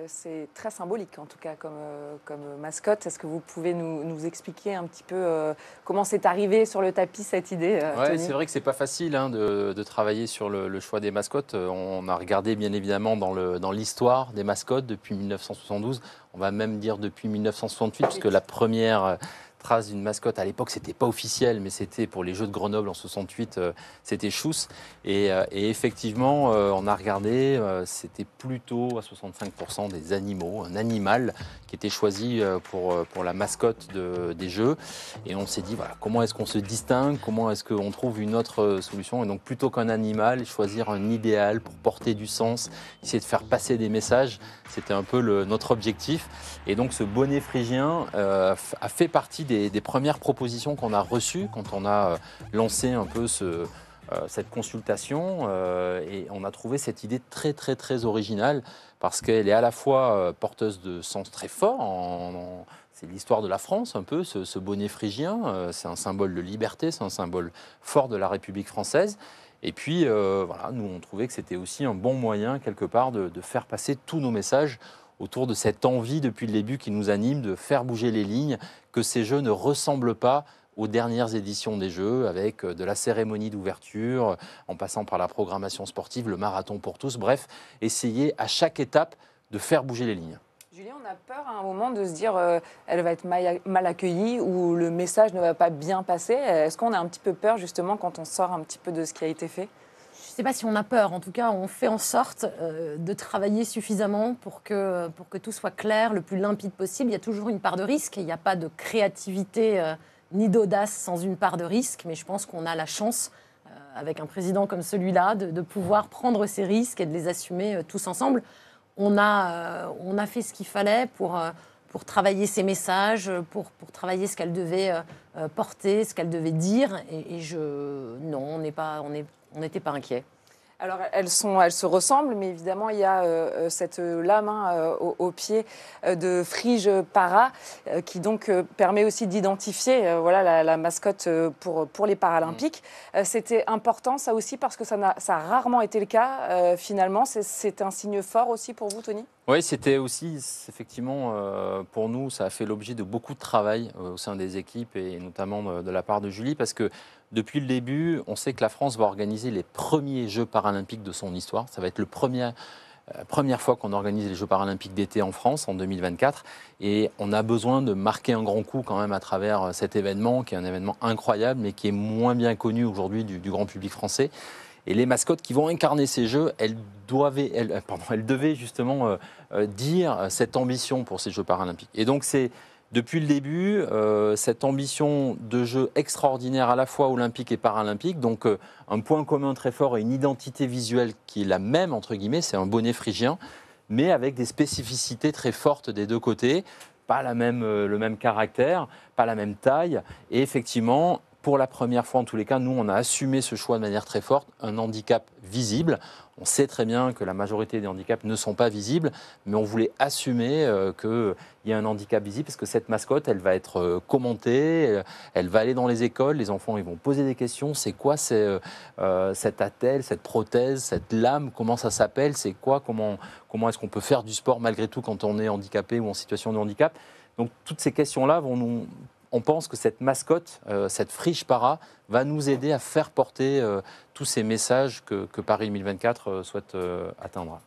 C'est très symbolique, en tout cas, comme mascotte. Est-ce que vous pouvez nous expliquer un petit peu comment c'est arrivé sur le tapis, cette idée, Ouais, Tony? c'est vrai que c'est pas facile de travailler sur le choix des mascottes. On a regardé bien évidemment dans l'histoire des mascottes depuis 1972. On va même dire depuis 1968, puisque la première trace d'une mascotte à l'époque, c'était pas officiel, mais c'était pour les Jeux de Grenoble en 68, c'était Chouss. Et effectivement, on a regardé, c'était plutôt à 65% des animaux, un animal qui était choisi pour la mascotte des Jeux. Et on s'est dit, voilà, comment est-ce qu'on se distingue, comment est-ce qu'on trouve une autre solution. Et donc, plutôt qu'un animal, choisir un idéal pour porter du sens, essayer de faire passer des messages, c'était un peu notre objectif. Et donc, ce bonnet phrygien a fait partie des premières propositions qu'on a reçues quand on a lancé un peu cette consultation. Et on a trouvé cette idée très, très, très originale parce qu'elle est à la fois porteuse de sens très fort c'est l'histoire de la France, un peu, ce bonnet phrygien. C'est un symbole de liberté, c'est un symbole fort de la République française. Et puis, voilà, nous, on trouvait que c'était aussi un bon moyen, quelque part, de faire passer tous nos messages autour de cette envie, depuis le début, qui nous anime, de faire bouger les lignes, que ces Jeux ne ressemblent pas aux dernières éditions des Jeux, avec de la cérémonie d'ouverture, en passant par la programmation sportive, le marathon pour tous. Bref, essayer à chaque étape de faire bouger les lignes. Julien, on a peur à un moment de se dire elle va être mal accueillie ou le message ne va pas bien passer. Est-ce qu'on a un petit peu peur justement quand on sort un petit peu de ce qui a été fait? Je ne sais pas si on a peur. En tout cas, on fait en sorte de travailler suffisamment pour que tout soit clair, le plus limpide possible. Il y a toujours une part de risque. Il n'y a pas de créativité ni d'audace sans une part de risque. Mais je pense qu'on a la chance, avec un président comme celui-là, de pouvoir prendre ces risques et de les assumer tous ensemble. On a fait ce qu'il fallait pour travailler ces messages, pour travailler ce qu'elle devait porter, ce qu'elle devait dire. Non, on n'était pas inquiets. Alors, elles se ressemblent, mais évidemment, il y a cette lame au pied de Frige Para, qui donc permet aussi d'identifier voilà, la mascotte pour les Paralympiques. C'était important, ça aussi, parce que ça a rarement été le cas, finalement. C'est un signe fort aussi pour vous, Tony? Oui, c'était aussi, effectivement, pour nous, ça a fait l'objet de beaucoup de travail au sein des équipes et notamment de la part de Julie, parce que depuis le début, on sait que la France va organiser les premiers Jeux paralympiques de son histoire. Ça va être la première fois qu'on organise les Jeux paralympiques d'été en France, en 2024. Et on a besoin de marquer un grand coup quand même à travers cet événement, qui est un événement incroyable, mais qui est moins bien connu aujourd'hui du grand public français. Et les mascottes qui vont incarner ces Jeux, elles devaient justement dire cette ambition pour ces Jeux paralympiques. Et donc c'est depuis le début cette ambition de jeux extraordinaire à la fois olympique et paralympique. Donc un point commun très fort et une identité visuelle qui est la même, entre guillemets, c'est un bonnet phrygien, mais avec des spécificités très fortes des deux côtés. Pas le même caractère, pas la même taille. Et effectivement, pour la première fois, en tous les cas, nous, on a assumé ce choix de manière très forte, un handicap visible. On sait très bien que la majorité des handicaps ne sont pas visibles, mais on voulait assumer qu'il y a un handicap visible, parce que cette mascotte, elle va être commentée, elle va aller dans les écoles, les enfants ils vont poser des questions. C'est quoi cette attelle, cette prothèse, cette lame, comment ça s'appelle, c'est quoi, comment est-ce qu'on peut faire du sport malgré tout quand on est handicapé ou en situation de handicap. Donc toutes ces questions-là on pense que cette mascotte, cette Frige Para, va nous aider à faire porter tous ces messages que Paris 2024 souhaite atteindre.